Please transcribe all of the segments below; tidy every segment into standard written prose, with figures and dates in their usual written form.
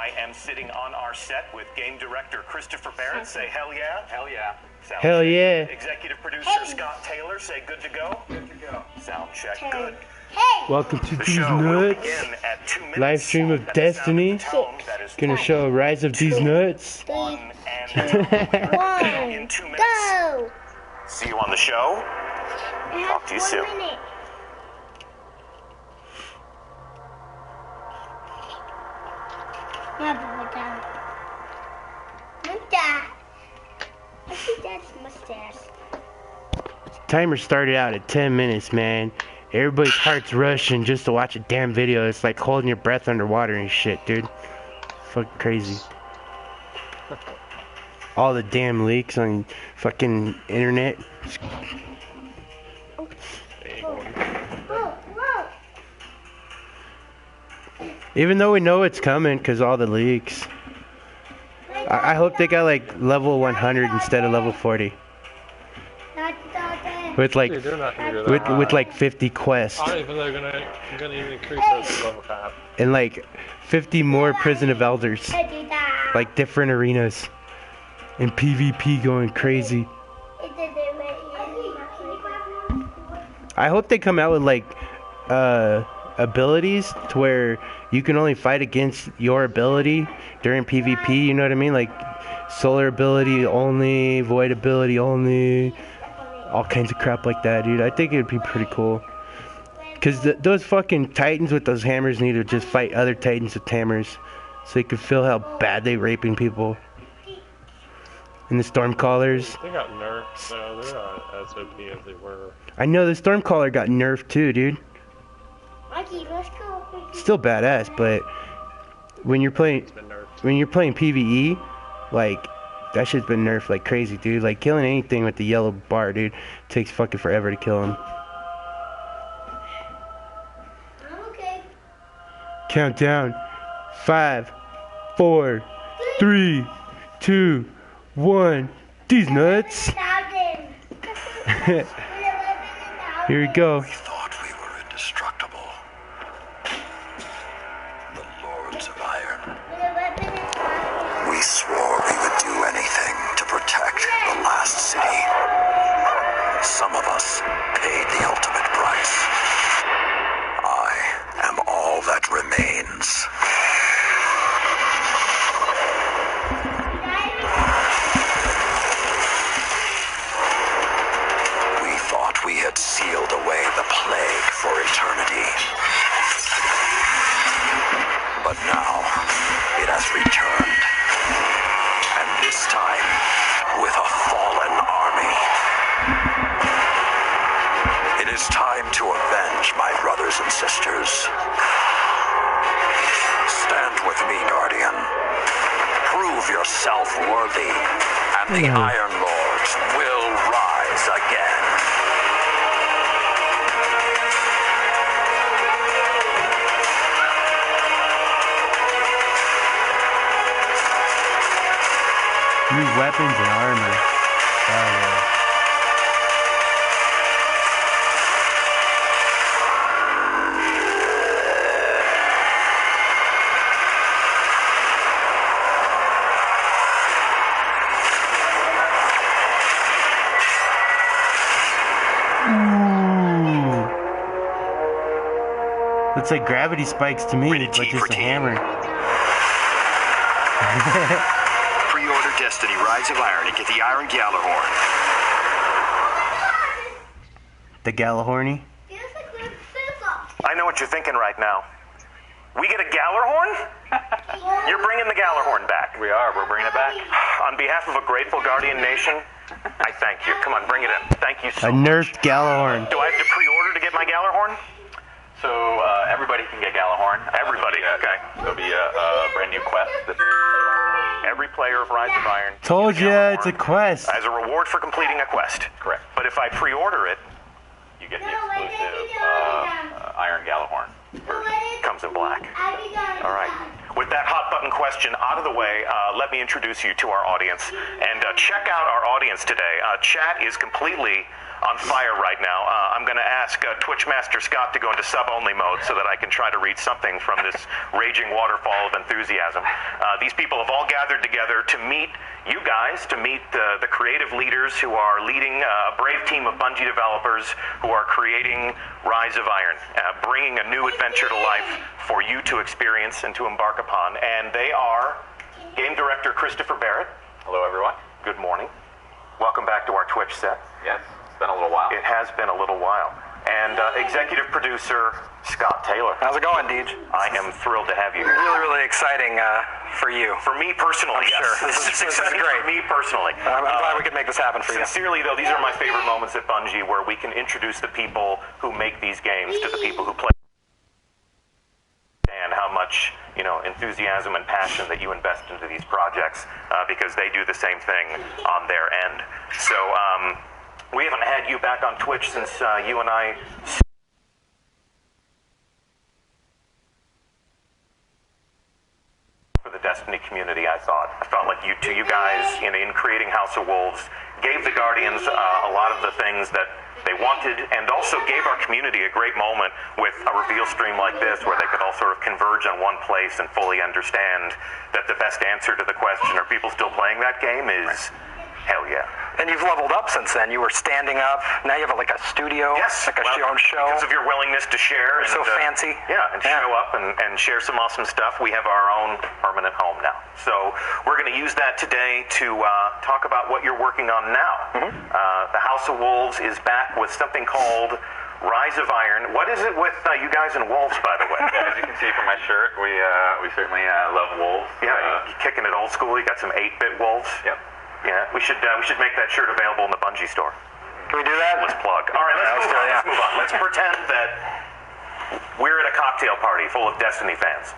I am sitting on our set with game director Christopher Barrett. Say hell yeah. Hell yeah. Sound Hell check. yeah. Executive producer Scott Taylor. Say good to go. Good to go. Sound check. Good. Welcome to The These show will Nuts. begin at 2 minutes. Live stream of At the sound Destiny. of the tone, that is Gonna show a rise of these nuts. 1 and in 2 minutes. Go! See you on the show. Talk to you soon. 1 minute. I see Dad's mustache. Timer started out at 10 minutes, man. Everybody's heart's rushing just to watch a damn video. It's like holding your breath underwater and shit, dude. Fucking crazy. All the damn leaks on fucking internet. Even though we know it's coming because all the leaks. I hope they got like level 100 instead of level 40. With like, Dude, they're not gonna go that high. with like 50 quests. I don't even think they're gonna even increase that to level cap. And like 50 more Prison of Elders. Like different arenas. And PvP going crazy. I hope they come out with like abilities to where you can only fight against your ability during PvP, you know what I mean? Like solar ability only, void ability only, all kinds of crap like that, dude. I think it'd be pretty cool. Cause those fucking titans with those hammers need to just fight other titans with hammers, so you can feel how bad they raping people. And the Stormcallers. They got nerfed, so they're not as OP as they were. I know the Stormcaller got nerfed too, dude. Mikey, let's go. Still badass, but when you're playing PvE, like that shit's been nerfed like crazy, dude. Like killing anything with the yellow bar, dude, takes fucking forever to kill him. I'm okay. Countdown. 5, 4, 3, 2, 1. These nuts. Here we go. We thought we were indestructible. The Lords of Iron. We swore we would do anything to protect the last city. Some of us paid the ultimate price. I am all that remains. We thought we had sealed away the plague for eternity. But now, it has returned. And this time, with a fallen army. It is time to avenge my brothers and sisters. Stand with me, Guardian. Prove yourself worthy, and the Iron Lords will rise again. New weapons and armor. Oh yeah. Looks like gravity spikes to me, but just a hammer. Pre-order Destiny Rise of Iron and get the Iron Gjallarhorn. The Gjallarhorny. I know what you're thinking right now. We get a Gjallarhorn? You're bringing the Gjallarhorn back. We are. We're bringing it back. On behalf of a grateful Guardian nation, I thank you. Come on, bring it in. Thank you so A much. nerfed Gjallarhorn. Do I have to pre-order to get my Gjallarhorn? So everybody can get Gjallarhorn. Everybody, okay. There'll be a brand new quest. Every player of Rise of Iron. Told gets a ya, it's a Gjallarhorn quest. as a reward for completing a quest. Correct. But if I pre-order it, You get the exclusive Iron Gjallarhorn version. comes in black. All right. With that hot button question out of the way, let me introduce you to our audience. And check out our audience today. Chat is completely on fire right now. I'm going to ask Twitch Master Scott to go into sub-only mode so that I can try to read something from this raging waterfall of enthusiasm. These people have all gathered together to meet you guys, to meet the creative leaders who are leading a brave team of Bungie developers who are creating Rise of Iron, bringing a new adventure to life for you to experience and to embark upon. And they are Game Director Christopher Barrett. Hello, everyone. Good morning. Welcome back to our Twitch set. Yes, it's been a little while. It has been a little while. And executive producer Scott Taylor. How's it going, Deej? I am thrilled to have you here. Really, really exciting for you. For me personally, I'm yes. sure. This is exciting great. for me personally. I'm glad we could make this happen for you. Sincerely, though, these are my favorite moments at Bungie where we can introduce the people who make these games to the people who play. And how much, enthusiasm and passion that you invest into these projects because they do the same thing on their end. So we haven't had you back on Twitch since you and I for the Destiny community. I felt like you guys in creating House of Wolves gave the Guardians a lot of the things that they wanted, and also gave our community a great moment with a reveal stream like this where they could all sort of converge on one place and fully understand that the best answer to the question, are people still playing that game, is hell yeah. And you've leveled up since then. You were standing up. Now you have like a studio, yes, like your own show. Because of your willingness to share. You're and, so fancy. Yeah, and show up and share some awesome stuff. We have our own permanent home now. So we're going to use that today to talk about what you're working on now. Mm-hmm. The House of Wolves is back with something called Rise of Iron. What is it with you guys and wolves, by the way? As you can see from my shirt, we certainly love wolves. Yeah, you're kicking it old school. You got some 8-bit wolves. Yep. Yeah, we should make that shirt available in the Bungie store. Can we do that? Let's plug. All right, let's move on. Let's pretend that we're at a cocktail party full of Destiny fans.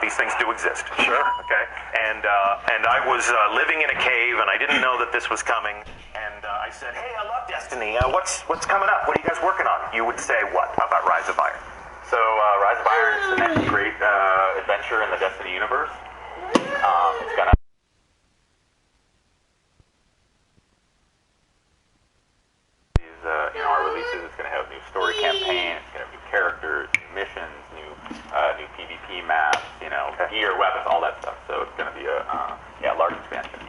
These things do exist. Sure. Okay. And I was living in a cave, and I didn't know that this was coming. And I said, "Hey, I love Destiny. What's coming up? What are you guys working on?" You would say what about Rise of Iron? So Rise of Iron is the next great adventure in the Destiny universe. It's gonna our releases. It's going to have new story campaign. It's going to have new characters, new missions, new PvP maps, gear, weapons, all that stuff. So it's going to be a large expansion.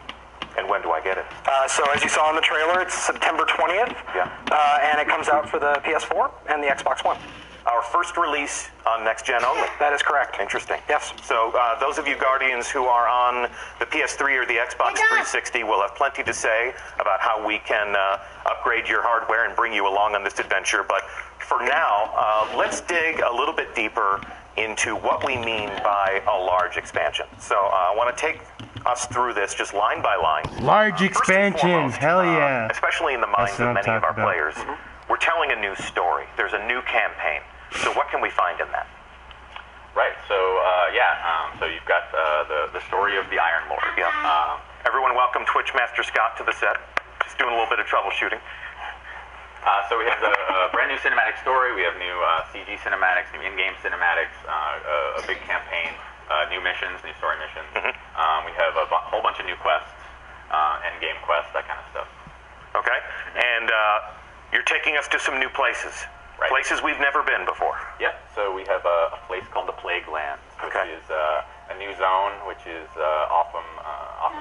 And when do I get it? So as you saw in the trailer, it's September 20th. Yeah. And it comes out for the PS4 and the Xbox One. Our first release on next gen only. That is correct. Interesting. Yes. So those of you Guardians who are on the PS3 or the Xbox 360 will have plenty to say about how we can upgrade your hardware and bring you along on this adventure. But for now, let's dig a little bit deeper into what we mean by a large expansion. So I want to take us through this just line by line. Large expansion, foremost, hell yeah. Especially in the minds of many of our about. players. We're telling a new story. There's a new campaign. So what can we find in that? Right. So so you've got the story of the Iron Lord. Yeah. Everyone, welcome Twitch Master Scott to the set. Just doing a little bit of troubleshooting. So we have the brand new cinematic story. We have new CG cinematics, new in-game cinematics, a big campaign, new missions, new story missions. Mm-hmm. We have a whole bunch of new quests, end-game quests, that kind of stuff. Okay. And you're taking us to some new places. Right. Places we've never been before. Yep. So we have a place called the Plague Lands, which is a new zone, which is off from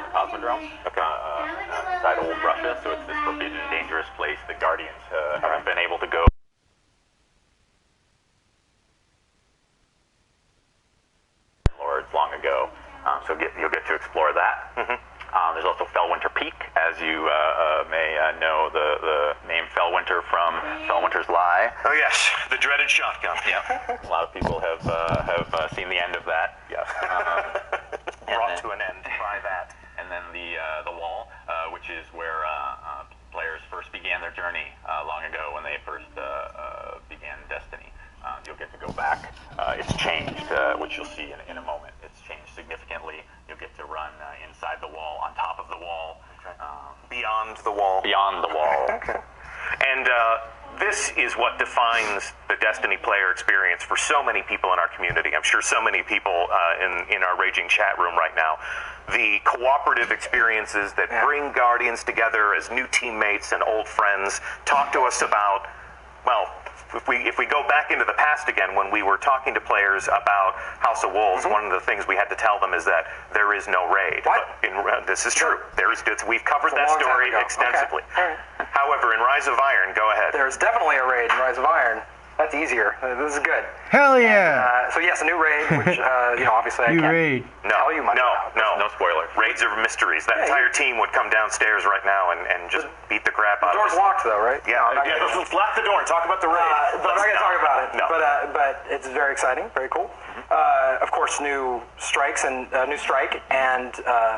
the Cosmodrome, inside old Russia. So it's this forbidden, dangerous place the Guardians haven't been able to go. Lords long ago. So you'll get to explore that. Mm-hmm. There's also Fellwinter Peak, as you may know the name Fellwinter from Fellwinter's Lie. Oh yes, the dreaded shotgun. Yeah, a lot of people have seen the end of that. Yeah, brought to an end by that. And then the Wall, which is where players first began their journey long ago when they first began Destiny. You'll get to go back. It's changed, which you'll see in a moment. It's changed significantly. You'll get to run inside the wall, on top of the wall. Beyond the wall. Beyond the wall. Okay. And this is what defines the Destiny player experience for so many people in our community. I'm sure so many people in our raging chat room right now. The cooperative experiences that bring Guardians together as new teammates and old friends. Talk to us about, well, if we go back into the past again, when we were talking to players about House of Wolves, one of the things we had to tell them is that there is no raid. What? This is true. We've covered that story extensively. Okay. However, in Rise of Iron, go ahead. There's definitely a raid in Rise of Iron. That's easier. This is good. Hell yeah! So yes, a new raid, which obviously I New can't raid. tell you much about. No spoiler. Raids are mysteries. That entire team would come downstairs right now and just beat the crap out of us. The door's locked though, right? Yeah, let's lock the door and talk about the raid. But I'm not going to talk about it. No. But it's very exciting, very cool. Of course, new strike and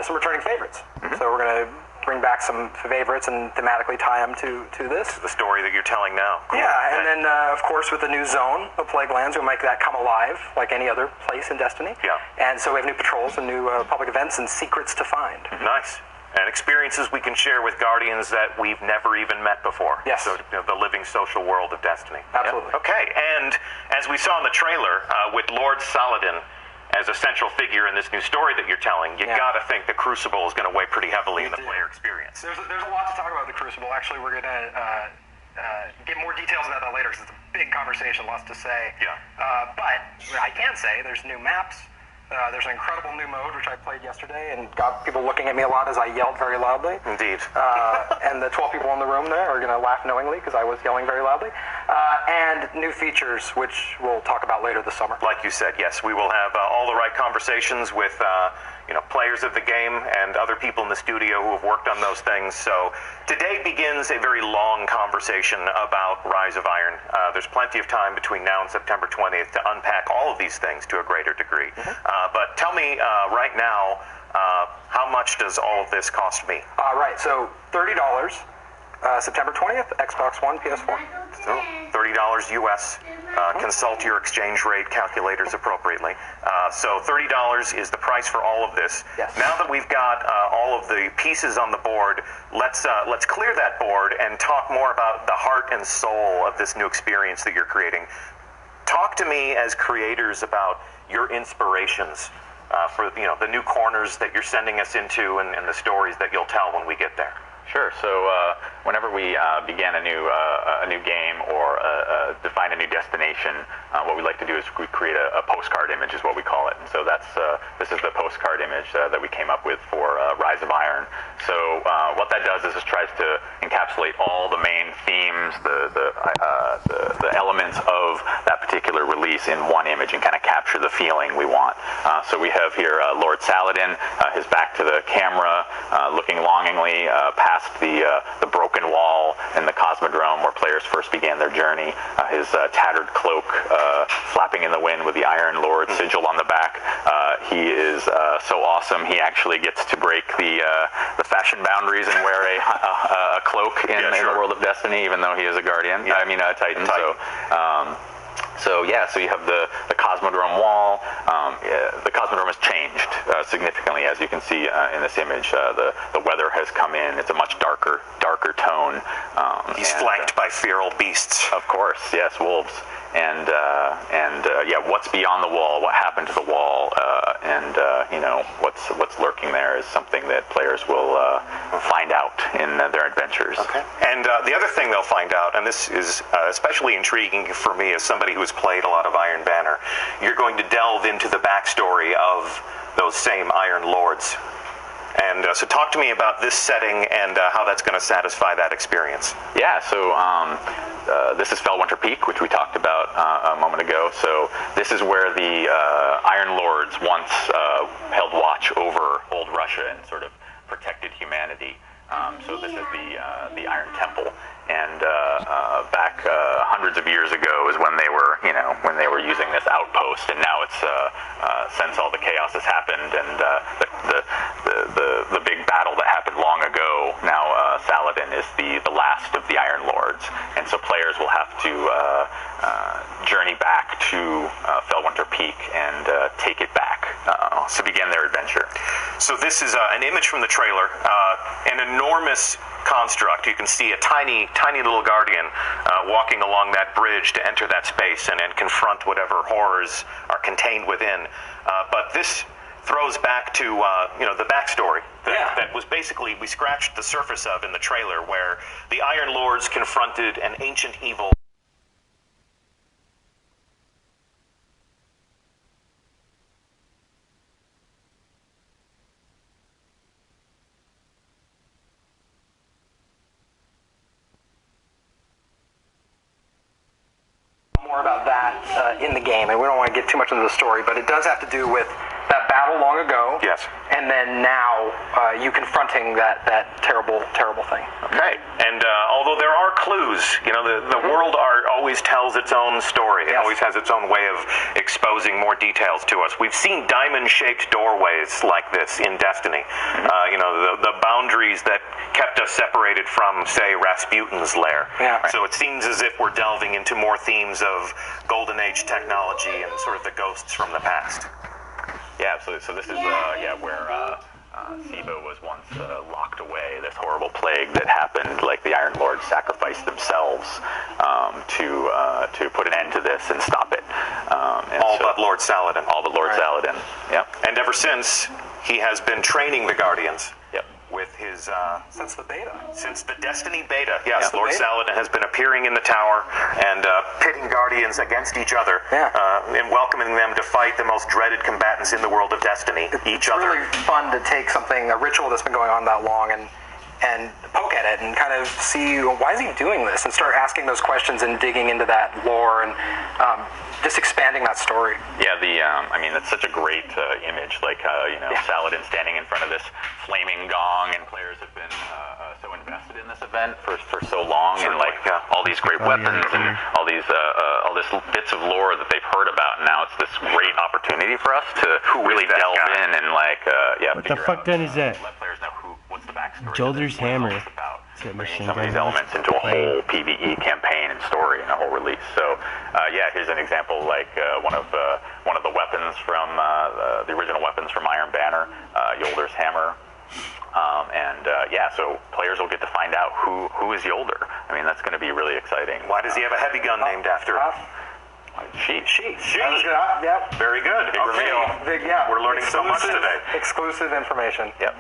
some returning favorites. So we're going to bring back some favorites and thematically tie them to this. The story that you're telling now. Cool. Yeah, and then of course with the new zone of Plague Lands, we'll make that come alive like any other place in Destiny. Yeah. And so we have new patrols and new public events and secrets to find. Nice. And experiences we can share with Guardians that we've never even met before. Yes. So the living social world of Destiny. Absolutely. Yep. Okay, and as we saw in the trailer, with Lord Saladin as a central figure in this new story that you're telling, you gotta think the Crucible is going to weigh pretty heavily in the player experience. There's a lot to talk about the Crucible. Actually, we're going to get more details about that later because it's a big conversation, lots to say. Yeah. But I can say there's new maps. There's an incredible new mode, which I played yesterday, and got people looking at me a lot as I yelled very loudly. Indeed. And the 12 people in the room there are going to laugh knowingly because I was yelling very loudly. And new features, which we'll talk about later this summer. Like you said, yes, we will have all the right conversations with players of the game and other people in the studio who have worked on those things. So today begins a very long conversation about Rise of Iron. There's plenty of time between now and September 20th to unpack all of these things to a greater degree. But tell me right now, how much does all of this cost me? Right, so $30. September 20th, Xbox One, PS4. So $30 US. Consult your exchange rate calculators appropriately. So $30 is the price for all of this. Yes. Now that we've got all of the pieces on the board, let's clear that board and talk more about the heart and soul of this new experience that you're creating. Talk to me as creators about your inspirations for the new corners that you're sending us into and the stories that you'll tell when we get there. Sure. So whenever we began a new game or define a new destination, what we like to do is we create a postcard image, is what we call it. And so this is the postcard image that we came up with for Rise of Iron. So what that does is it tries to encapsulate all the main themes, the elements of that particular release in one image and kind of capture the feeling we want. So we have here Lord Saladin, his back to the camera, looking longingly past the broken wall in the Cosmodrome where players first began their journey. His tattered cloak flapping in the wind with the Iron Lord sigil on the back. He is so awesome. He actually gets to break the fashion boundaries and wear a cloak in the world of Destiny, even though he is a Guardian. Yeah. I mean, a Titan. So you have the Cosmodrome wall. The Cosmodrome has changed significantly, as you can see in this image. The weather has come in. It's a much darker tone. He's flanked by feral beasts. Of course, yes, wolves. And what's beyond the wall? What happened to the wall? What's lurking there is something that players will find out in their adventures. Okay. And the other thing they'll find out, and this is especially intriguing for me as somebody who's played a lot of Iron Banner, you're going to delve into the backstory of those same Iron Lords. And so talk to me about this setting and how that's going to satisfy that experience. Yeah, so this is Felwinter Peak, which we talked about a moment ago. So this is where the Iron Lords once held watch over old Russia and sort of protected humanity. So this is the Iron Temple. And back hundreds of years ago is when they were using this outpost, and now it's since all the chaos has happened and the big battle that happened long ago. Now Saladin is the last of the Iron Lords, and so players will have to journey back to Felwinter Peak and take it back to begin their adventure. So this is an image from the trailer, an enormous construct. You can see a tiny little guardian walking along that bridge to enter that space and confront whatever horrors are contained within. But this throws back to the backstory that was basically we scratched the surface of in the trailer, where the Iron Lords confronted an ancient evil. More about that in the game, and we don't want to get too much into the story, but it does have to do with that battle long ago. Yes. And then now you confronting that terrible thing. Okay. And although there are clues, the world art always tells its own story. It always has its own way of exposing more details to us. We've seen diamond-shaped doorways like this in Destiny. The boundaries that kept us separated from, say, Rasputin's lair. Yeah. So it seems as if we're delving into more themes of Golden Age technology and sort of the ghosts from the past. Yeah, absolutely. So this is where Siva was once locked away. This horrible plague that happened, like the Iron Lords sacrificed themselves to put an end to this and stop it. All but Lord Saladin. All but Lord Saladin. Yeah. And ever since, he has been training the Guardians. Yep. With his Since the beta. Since the Destiny beta, yes, Yeah, Lord beta. Saladin has been appearing in the tower and pitting Guardians against each other, and welcoming them to fight the most dreaded combatants in the world of Destiny, each other. It's really fun to take a ritual that's been going on that long, and poke at it and kind of see why is he doing this, and start asking those questions and digging into that lore and just expanding that story. Yeah, that's such a great image, Saladin standing in front of this flaming gong, and players have been so invested in this event for so long, and all these great weapons and all these bits of lore that they've heard about, and now it's this great opportunity for us to really delve in and what the fuck gun is that? Let players know what's the backstory. Jolder's hammer. Bringing some of these elements into a whole PvE campaign and story and a whole release. So, here's an example, one of the weapons from the original weapons from Iron Banner, Yolder's hammer. So players will get to find out who is Yolder. I mean, that's going to be really exciting. Why does he have a heavy gun named after him? She. That was good. Yep. Very good. Big reveal. We're learning so much today. Exclusive information. Yep.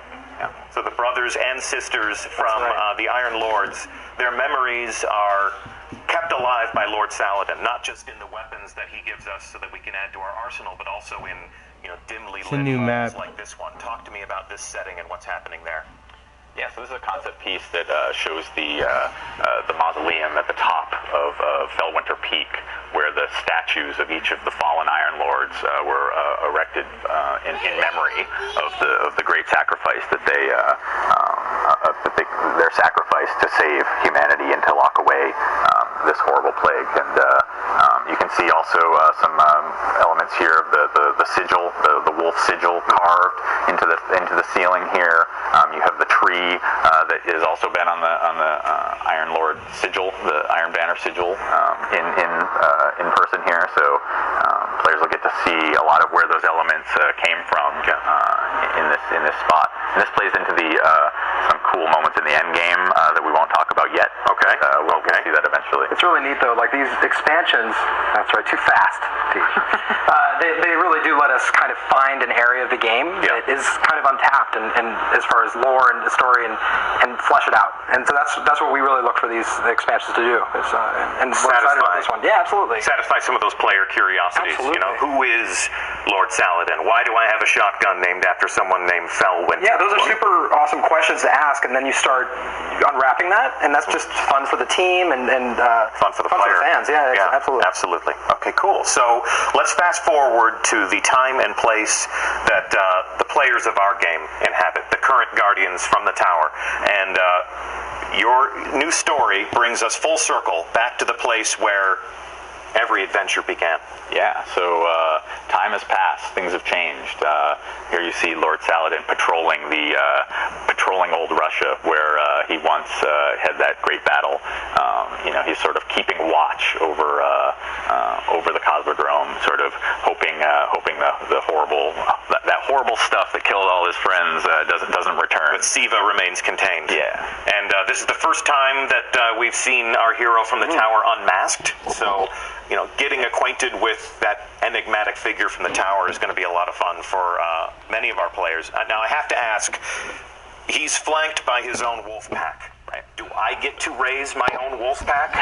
So the brothers and sisters from the Iron Lords, their memories are kept alive by Lord Saladin, not just in the weapons that he gives us so that we can add to our arsenal, but also in dimly lit new homes map. like this one. Talk to me about this setting and what's happening there. Yeah, so this is a concept piece that shows the mausoleum at the top of Fellwinter Peak, where the statues of each of the fallen Iron Lords were erected in memory of the great sacrifice that their sacrifice to save humanity and to lock away this horrible plague. And you can see also some elements here of the sigil, the wolf sigil carved into the ceiling here. You have the tree that has also been on the Iron Lord sigil, the Iron Banner sigil, in person here. So players will get to see a lot of where those elements came from in this spot. And this plays into some cool moments in the end game that we won't talk about yet. Okay. We'll see that eventually. It's really neat though. Like these expansions. That's right. Too fast. They really do let us kind of find an area of the game that is kind of untapped, and as far as lore and the story, and flesh it out. And so that's what we really look for these expansions to do. And we're excited about this one. Yeah, absolutely. Satisfy some of those player curiosities. Absolutely. Who is Lord Saladin? Why do I have a shotgun named after someone named Fellwinter? Yeah, those are super awesome questions to ask, and then you start unwrapping that, and that's just fun for the team and fun for the player. Fans. Yeah, absolutely. Okay, cool. So let's fast forward to the time and place that the players of our game inhabit, the current Guardians from the tower. And your new story brings us full circle back to the place where every adventure began. Yeah, so time has passed. Things have changed. Here you see Lord Saladin patrolling controlling old Russia, where he once had that great battle. He's sort of keeping watch over the Cosmodrome, sort of hoping the horrible that horrible stuff that killed all his friends doesn't return. But Siva remains contained. Yeah. And this is the first time that we've seen our hero from the tower unmasked. So, getting acquainted with that enigmatic figure from the tower is going to be a lot of fun for many of our players. Now, I have to ask, he's flanked by his own wolf pack. Right? Do I get to raise my own wolf pack?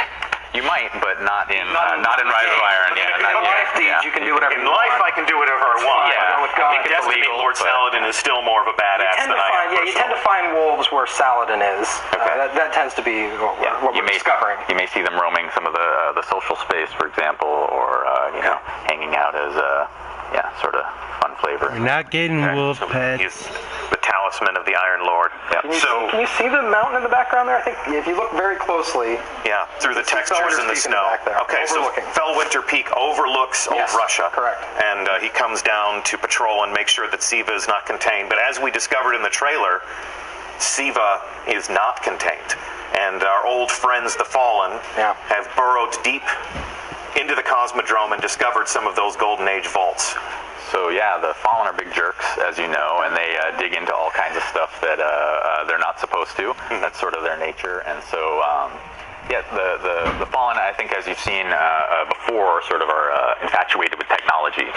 You might, but not in Rise of Iron. Yeah, in life deeds, you can do whatever you want. In life, I can do whatever I want. Yeah. With God, In Destiny, Lord Saladin is still more of a badass than I am. You tend to find wolves where Saladin is. Okay. That tends to be what we're discovering. You may see them roaming some of the social space, for example, or hanging out as sort of fun flavor. We're not getting wolf So pets. he's the talisman of the Iron Lord. Yep. Can you see the mountain in the background there? I think if you look very closely. Yeah, through the textures in the snow. Okay, so Fellwinter Peak overlooks old Russia. Correct. And he comes down to patrol and make sure that Siva is not contained. But as we discovered in the trailer, Siva is not contained. And our old friends, the Fallen, have burrowed deep into the Cosmodrome and discovered some of those Golden Age vaults. So the Fallen are big jerks, as you know, and they dig into all kinds of stuff that they're not supposed to. That's sort of their nature, and so the Fallen, I think, as you've seen before, sort of are infatuated with technology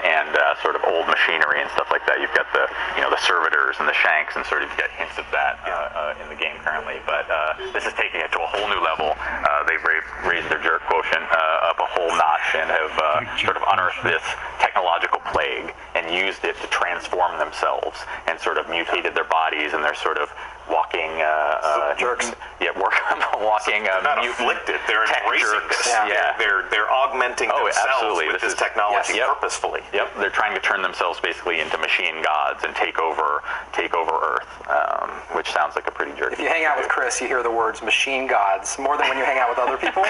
and sort of old machinery and stuff like that. You've got the servitors and the shanks, and sort of get hints of that in the game currently. But this is taking it to a whole new level. They've raised their jerk quotient up a whole notch and have sort of unearthed this technological plague and used it to transform themselves and sort of mutated their bodies, and they're sort of walking jerks. Walking Not afflicted, they're embracing this. They're augmenting themselves with this technology purposefully. Yep, they're trying to turn themselves basically into machine gods and take over Earth, which sounds like a pretty jerky. If you hang out with Chris, you hear the words machine gods more than when you hang out with other people.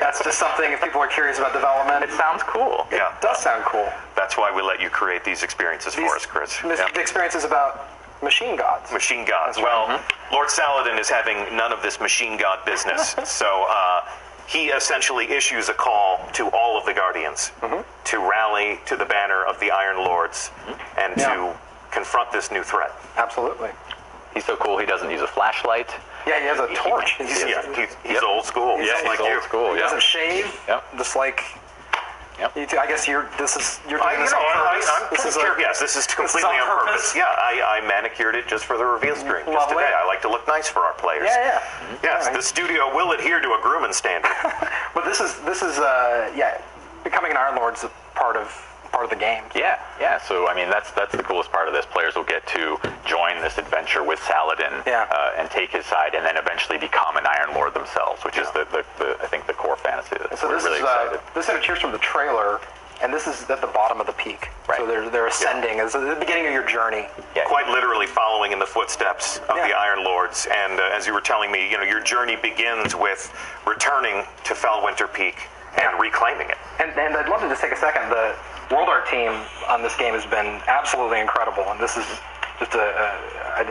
That's just something, if people are curious about development. It sounds cool. It does sound cool. That's why we let you create these experiences for us, Chris. The experience is about machine gods. Machine gods. Well, Lord Saladin is having none of this machine god business. So he essentially issues a call to all of the Guardians to rally to the banner of the Iron Lords and to confront this new threat. Absolutely. He's so cool he doesn't use a flashlight. Yeah, he has a torch. He's old school. He's like old you. school. He doesn't shave. Yep. Just like. Yep. You two, I guess you're doing this on purpose. I'm pretty sure, yes, this is completely on purpose. Yeah, I manicured it just for the reveal stream just today. I like to look nice for our players. Yeah. Yes, the studio will adhere to a grooming standard. But this is becoming an Iron Lord's part of the game. Yeah. So I mean, that's the coolest part of this. Players will get to join this adventure with Saladin and take his side, and then eventually become an Iron Lord themselves, which is the I think the core fantasy of this. So We're really excited. This appears from the trailer, and this is at the bottom of the peak. Right. So they're ascending. It's the beginning of your journey. Yeah. Quite literally following in the footsteps of the Iron Lords. And as you were telling me, your journey begins with returning to Fellwinter Peak and reclaiming it. And I'd love to just take a second. The World Art team on this game has been absolutely incredible, and this is just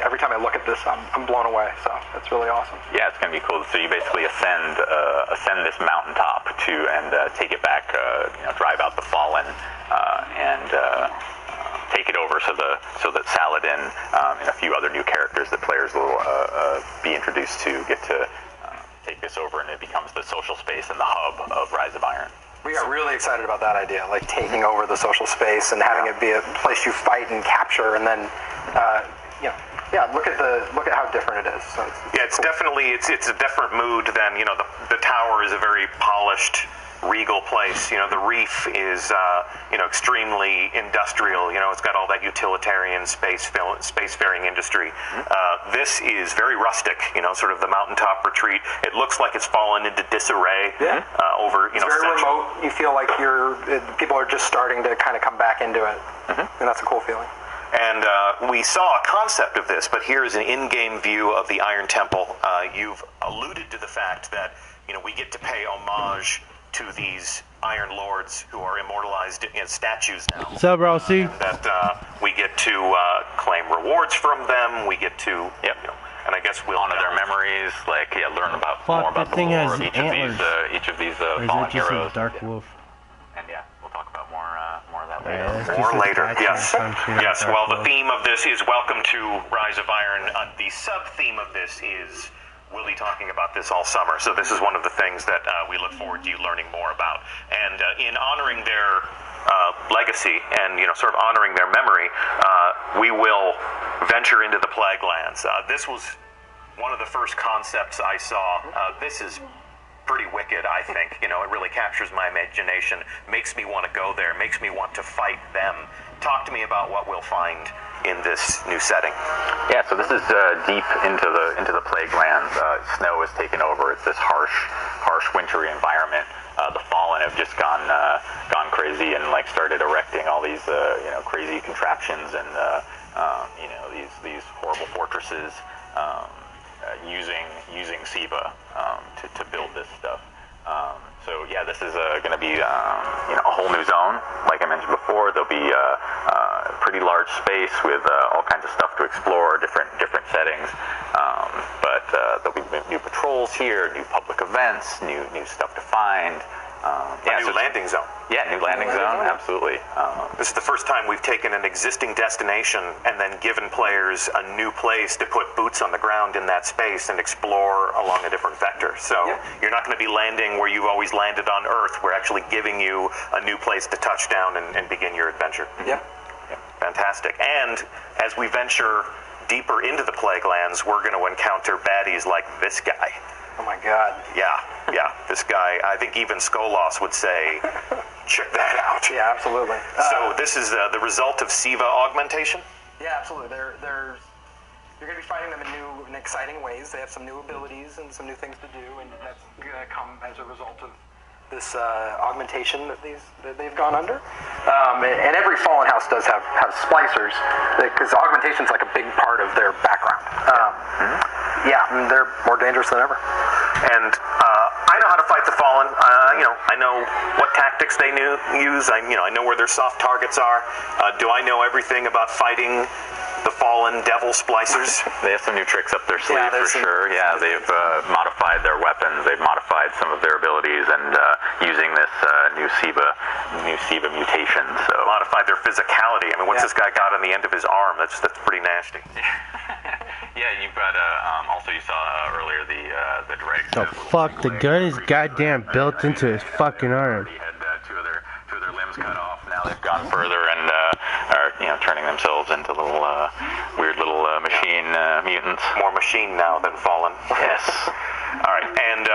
every time I look at this, I'm blown away. So it's really awesome. Yeah, it's going to be cool. So you basically ascend this mountaintop and take it back, drive out the Fallen, and take it over so that Saladin and a few other new characters that players will be introduced to get to take this over, and it becomes the social space and the hub of Rise of Iron. We are really excited about that idea, like taking over the social space and having it be a place you fight and capture, and then look at how different it is. So it's cool. Definitely it's a different mood than the tower is a very polished, regal place. The reef is extremely industrial. It's got all that utilitarian spacefaring industry. This is very rustic. Sort of the mountaintop retreat. It looks like it's fallen into disarray. Over it's very remote. You feel like people are just starting to kind of come back into it, and that's a cool feeling. And we saw a concept of this, but here is an in-game view of the Iron Temple. You've alluded to the fact that we get to pay homage to these Iron Lords who are immortalized in statues now. What's up, Rossi? That we get to claim rewards from them. We get to, and I guess we'll honor their memories, like learn about more Fuck, about that thing the has lore of antlers. each of these Or is fallen it just heroes. a dark wolf? And we'll talk about more of that Yeah, later. that's More just a later, statue yes. or some shit on Yes, Dark well, the Wolf. theme of this is Welcome to Rise of Iron. The sub-theme of this is we'll be talking about this all summer. So this is one of the things that we look forward to you learning more about. And in honoring their legacy and, sort of honoring their memory, we will venture into the Plague Lands. This was one of the first concepts I saw. This is pretty wicked, I think. It really captures my imagination, makes me want to go there, makes me want to fight them. Talk to me about what we'll find in this new setting. Yeah, so this is deep into the Plague Lands. Snow has taken over. It's this harsh, wintry environment. The Fallen have just gone crazy and started erecting all these crazy contraptions and these horrible fortresses. Using Siva to build this stuff. So this is going to be a whole new zone. Like I mentioned before, there'll be a pretty large space with all kinds of stuff to explore, different settings. But there'll be new patrols here, new public events, new stuff to find. A new landing zone. Yeah, new landing zone, absolutely. This is the first time we've taken an existing destination and then given players a new place to put boots on the ground in that space and explore along a different vector. So you're not going to be landing where you've always landed on Earth. We're actually giving you a new place to touch down and begin your adventure. Yeah. Fantastic. And as we venture deeper into the Plague Lands, we're going to encounter baddies like this guy. Oh my God. Yeah. This guy, I think even Skolos would say, check that out. Yeah, absolutely. So this is the result of Siva augmentation? Yeah, absolutely. You're going to be fighting them in new and exciting ways. They have some new abilities and some new things to do, and that's going to come as a result of this augmentation that they've gone under. And every Fallen house does have splicers, because augmentation is like a big part of their background. They're more dangerous than ever. And I know how to fight the Fallen. I know what tactics they use. I know where their soft targets are. Do I know everything about fighting the Fallen devil splicers? They have some new tricks up their sleeve for sure. Yeah, they've modified their weapons. They've modified some of their abilities, and using this new Siva mutation. So modified their physicality. I mean, what's this guy got on the end of his arm? That's pretty nasty. Yeah, you've got also you saw earlier the Drake. Oh fuck! The gun is goddamn built into his fucking arm. He had two of their limbs cut off. Now they've gone further and are turning themselves into little weird little machine mutants. More machine now than Fallen. Yes. All right, and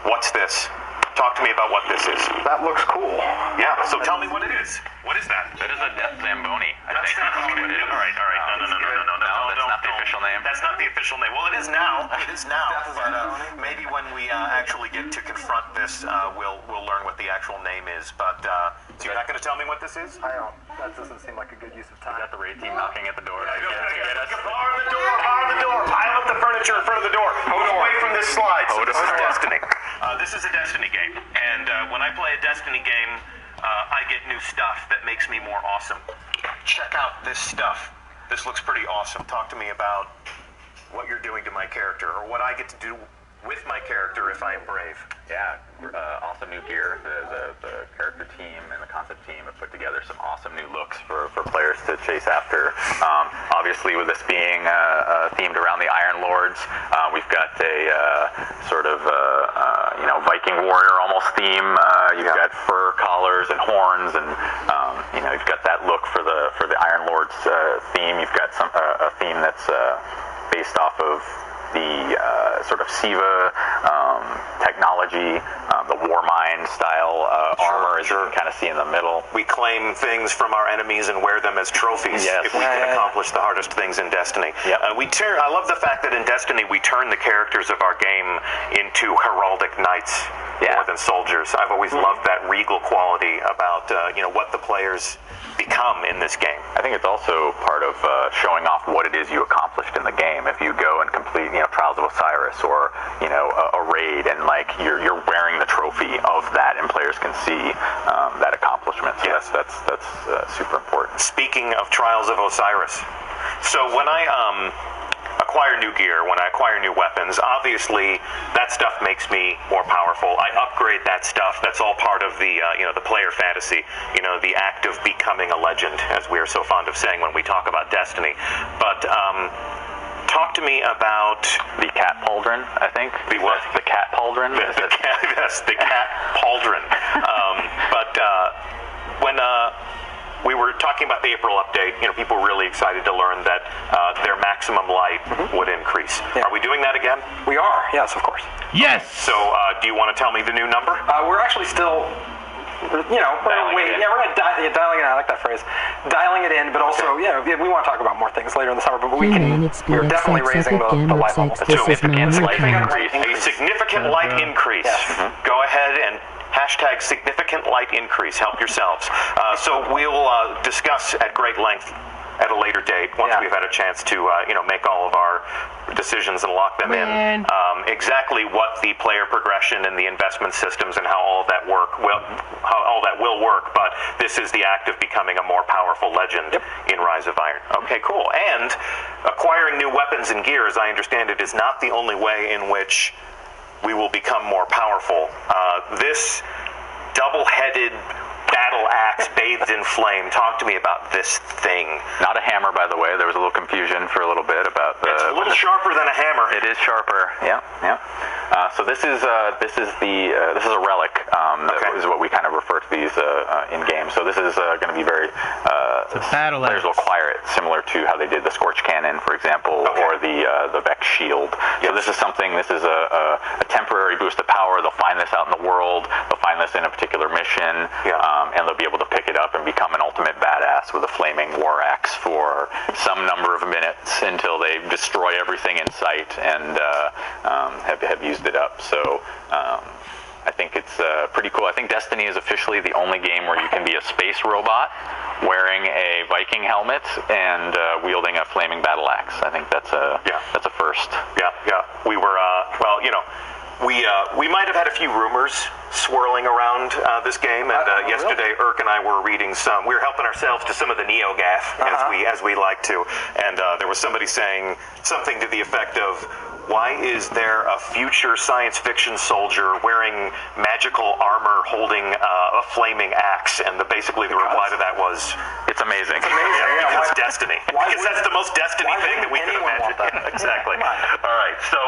what's this? Talk to me about what this is. That looks cool. Yeah, so tell me what it is. What is that? That is a Death Zamboni, I think. All right. No, that's not the official name. That's not the official name. Well, it is now. But maybe when we actually get to confront this, we'll learn what the actual name is. But so you're not going to tell me what this is? I don't. That doesn't seem like a good use of time. We got the raid team knocking at the door. Bar the door. Pile up the furniture in front of the door. Move away from this slide. So this is Destiny. This is a Destiny game, and when I play a Destiny game, I get new stuff that makes me more awesome. Check out this stuff. This looks pretty awesome. Talk to me about what you're doing to my character, or what I get to do with my character if I am brave. Yeah, awesome new gear. The character team and the concept team have put together some awesome new looks for players to chase after. Obviously, with this being themed around the Iron Lords, we've got a sort of Viking warrior almost theme. You've got fur collars and horns, and you've got that look for the Iron Lords theme. You've got a theme that's based off of the sort of Siva technology, the Warmind style armor, as you can kind of see in the middle. We claim things from our enemies and wear them as trophies if we can accomplish the hardest things in Destiny. Yep. I love the fact that in Destiny we turn the characters of our game into heraldic knights more than soldiers. I've always loved that regal quality about what the players become in this game. I think it's also part of showing off what it is you accomplished in the game. If you go and complete Trials of Osiris or a raid, and you're wearing the trophy of that, and players can see that accomplishment. So that's super important. Speaking of Trials of Osiris, so when I acquire new gear, when I acquire new weapons, obviously that stuff makes me more powerful. I upgrade that stuff. That's all part of the the player fantasy, the act of becoming a legend, as we are so fond of saying when we talk about Destiny. But talk to me about the cat pauldron, I think. The what? The cat pauldron? Yes, the cat pauldron. But when we were talking about the April update, people were really excited to learn that their maximum light would increase. Yeah. Are we doing that again? We are, yes, of course. Yes. So do you want to tell me the new number? We're actually still, Dialing it in. we're going to dialing it in. I like that phrase. Dialing it in, but also, we want to talk about more things later in the summer, but we're definitely raising the light level. Significant light increase. A significant light increase. Yes. Go ahead and hashtag significant light increase. Help yourselves. So we'll discuss at great length at a later date once we've had a chance to make all of our decisions and lock them in. Exactly what the player progression and the investment systems and how all of that will work. But this is the act of becoming a more powerful legend in Rise of Iron. Okay, cool. And acquiring new weapons and gear, as I understand it, is not the only way in which we will become more powerful. This double-headed battle axe bathed in flame. Talk to me about this thing. Not a hammer, by the way. There was a little confusion for a little bit about the. It's a little sharper than a hammer. It is sharper. Yeah. So this is a relic. That is what we kind of refer to these in game. So this is going to be very. Battle players will acquire it similar to how they did the Scorch Cannon, for example, or the Vex Shield. So this is something. This is a temporary boost of power. They'll find this out in the world. They'll find this in a particular mission. And they'll be able to pick it up and become an ultimate badass with a flaming war axe for some number of minutes until they destroy everything in sight and have used it up. So I think it's pretty cool. I think Destiny is officially the only game where you can be a space robot wearing a Viking helmet and wielding a flaming battle axe. I think that's a first. Yeah. We were we might have had a few rumors swirling around this game, and yesterday Irk and I were reading some. We were helping ourselves to some of the NeoGAF as we like to, and there was somebody saying something to the effect of, "Why is there a future science fiction soldier wearing magical armor holding a flaming axe?" And basically the reply to that was, "It's amazing." It's amazing, because Destiny. Because that's the most Destiny thing that we could imagine. Exactly. All right. So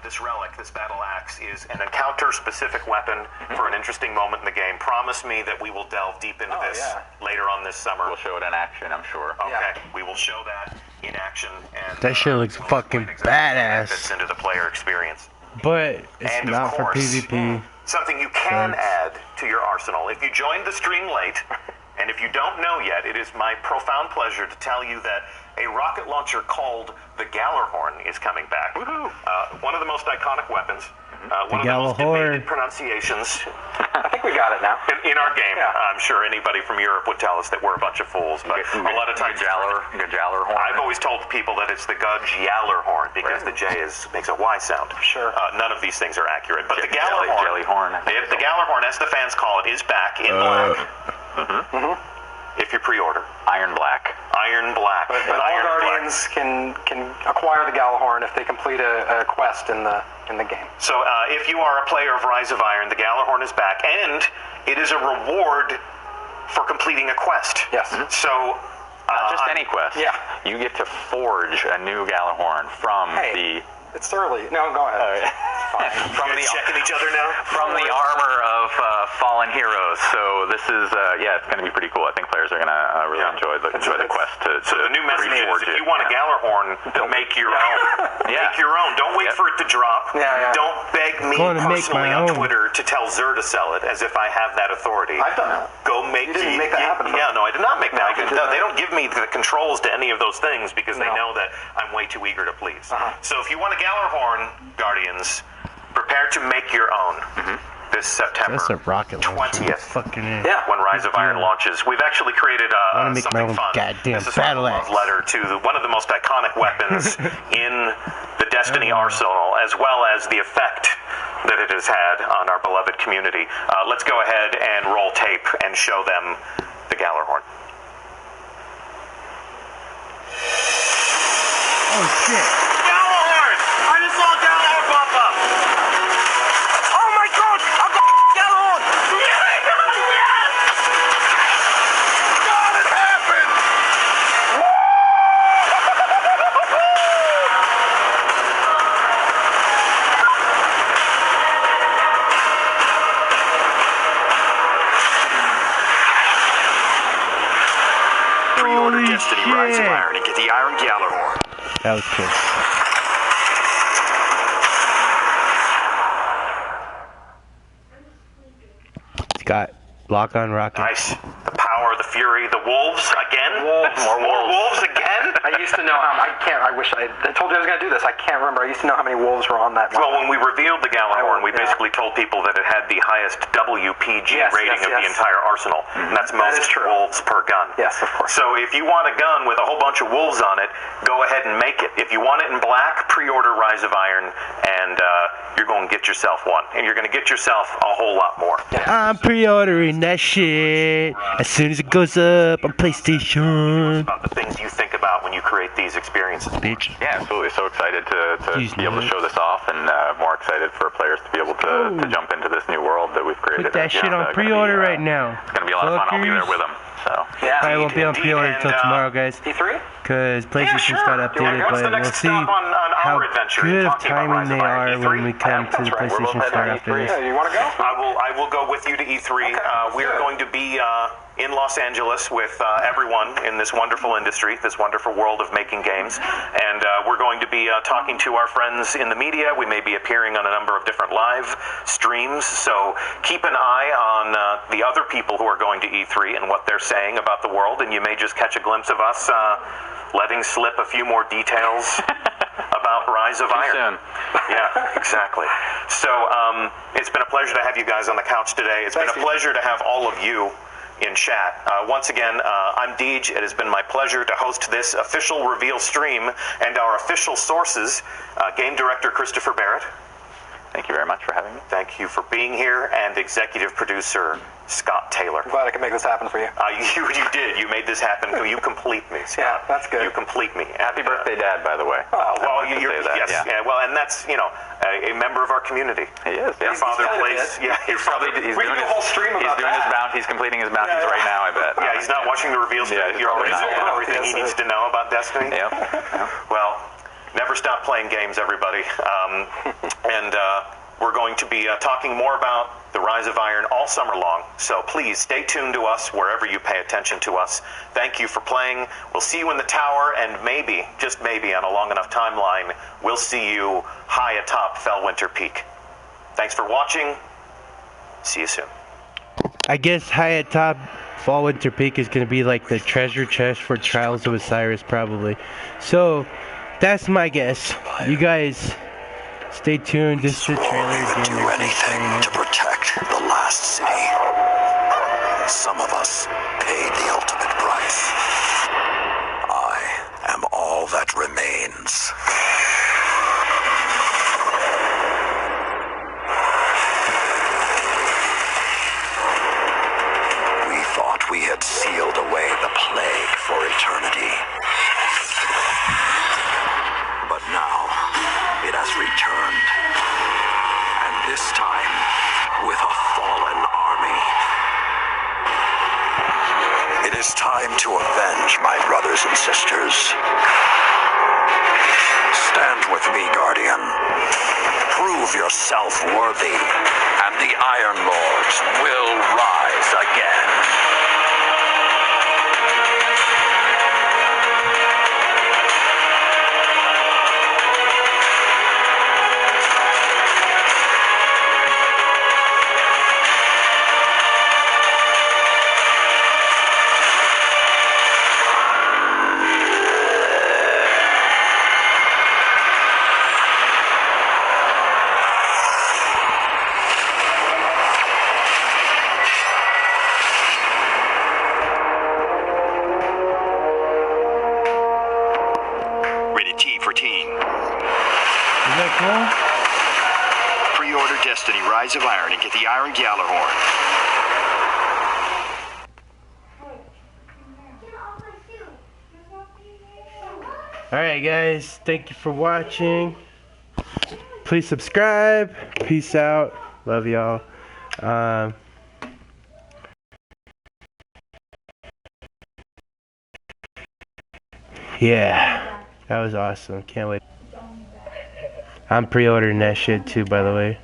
this relic, this battle axe, is an encounter-specific weapon for an interesting moment in the game. Promise me that we will delve deep into this later on this summer. We'll show it in action, I'm sure. Okay, we will show that in action. And that shit looks fucking badass. Fits into the player experience. But it's and not for PvP. Something you can add to your arsenal. If you joined the stream late, and if you don't know yet, it is my profound pleasure to tell you that a rocket launcher called the Gallarhorn is coming back. One of the most iconic weapons. One of the most debated pronunciations. I think we got it now. In our game. I'm sure anybody from Europe would tell us that we're a bunch of fools, but a lot of times Gallarhorn. I've always told people that it's the Gallarhorn because the J makes a Y sound. Sure. None of these things are accurate, but the Gallarhorn, Jellyhorn. The Gallarhorn, as the fans call it, is back in black. If you pre-order. Iron Black. But all Guardians can acquire the Gallarhorn if they complete a quest in the game. So if you are a player of Rise of Iron, the Gallarhorn is back, and it is a reward for completing a quest. Yes. So not just any quest. Yeah. You get to forge a new Gallarhorn from the. It's early. No, go ahead. From the checking each other now. From the armor of fallen heroes. So this is it's going to be pretty cool. I think players are going to really enjoy the quest to. So the new message is, if you want a Gallarhorn, make your own. Make your own. Don't wait for it to drop. Don't beg me personally on Twitter to tell Xur to sell it, as if I have that authority. I've done that. Go make. You didn't make that happen. Yeah, no, I did not make that. They don't give me the controls to any of those things because they know that I'm way too eager to please. So if you want a Gallarhorn, Guardians, prepare to make your own this September 20th. When Rise of Iron launches. We've actually created something fun. This is a love letter to one of the most iconic weapons in the Destiny arsenal, as well as the effect that it has had on our beloved community. Let's go ahead and roll tape and show them the Gallarhorn. Oh shit. Gallarhorn! I just saw Gallarhorn pop up! Oh my god! I've got Gallarhorn! Yes! God, it happened! Pre-order Holy Destiny Rise of shit. Iron and get the Iron Gallarhorn. That was cool. Scott, lock on rocket. Nice. The power, the fury, the wolves again? Wolves. More wolves again? I used to know how. I wish I told you I was going to do this. I can't remember. I used to know how many wolves were on that. Well, when we revealed the Gallarhorn, we Yeah. basically told people that it had the highest WPG Yes, rating yes, of the yes. entire arsenal. And that's most is true. wolves per gun. Yes, of course. So if you want a gun with a whole bunch of wolves on it, go ahead and make it. If you want it in black, pre-order Rise of Iron, and you're going to get yourself one. And you're going to get yourself a whole lot more. I'm pre-ordering that shit as soon as it goes up on PlayStation. About the things you think about when you create these experiences. Bitch. Yeah, absolutely. So excited to Jeez, be able to man. show this off, and more excited for players to be able to jump into this new world that we've created. Put that And, shit yeah, on it's gonna pre-order be, right now. It's going to be a lot of fun. I'll be there with them. So. Yeah. I won't be on Indeed, pre-order and, until tomorrow, guys, E3? because PlayStation's sure. got Do you wanna updated, go? What's the but next we'll see stop on how our adventure in good of talking about timing Rise they of Iron? are E3? when we come to That's the right. We're PlayStation both Store heading after E3. this. Yeah, you want to go? I will go with you to E3. We are going to be in Los Angeles with everyone in this wonderful industry, this wonderful world of making games, and we're going to be talking to our friends in the media. We may be appearing on a number of different live streams, so keep an eye on the other people who are going to E3 and what they're saying about the world, and you may just catch a glimpse of us letting slip a few more details about Rise of Iron. Soon. Yeah, exactly. So it's been a pleasure to have you guys on the couch today. It's been a pleasure to have all of you in chat. Once again, I'm Deej. It has been my pleasure to host this official reveal stream and our official sources, game director Christopher Barrett. Thank you very much for having me. Thank you for being here, and executive producer Scott Taylor. I'm glad I could make this happen for you. You did. You made this happen. You complete me, Scott. Yeah, that's good. You complete me. Happy birthday, Dad, by the way. Well, I wanted to you're, say that, yes, yeah. well, and that's a member of our community. He is. Your Yeah. father kind of plays. is. Yeah, your father. He's We doing did a his whole stream He's about doing his that. bounty. He's completing his bounties right now. I bet. Yeah, he's not watching the reveal stream. Yeah, You're already probably told not. everything he Yes, needs to know about Destiny. Yep. Well, never stop playing games, everybody. And we're going to be talking more about the Rise of Iron all summer long. So please stay tuned to us wherever you pay attention to us. Thank you for playing. We'll see you in the tower, and maybe, just maybe, on a long enough timeline, we'll see you high atop Fellwinter Peak. Thanks for watching. See you soon. I guess high at top, Fall Winter Peak is going to be like the treasure chest for Trials of Osiris, probably. So, that's my guess. You guys, stay tuned. This is the trailer We would again. do They're just anything playing it. to protect the last city. Some of us paid the ultimate price. I am all that remains. We thought we had sealed away the plague for eternity. But now, it has returned. And this time, with a fallen army. It is time to avenge my brothers and sisters. Stand with me, Guardian. Prove yourself worthy, and the Iron Lords will rise again. Rated T for teen. Is that cool? Pre-order Destiny Rise of Iron and get the Iron Gjallarhorn. Alright guys, thank you for watching. Please subscribe. Peace out. Love y'all. Yeah, that was awesome. Can't wait. I'm pre-ordering that shit too, by the way.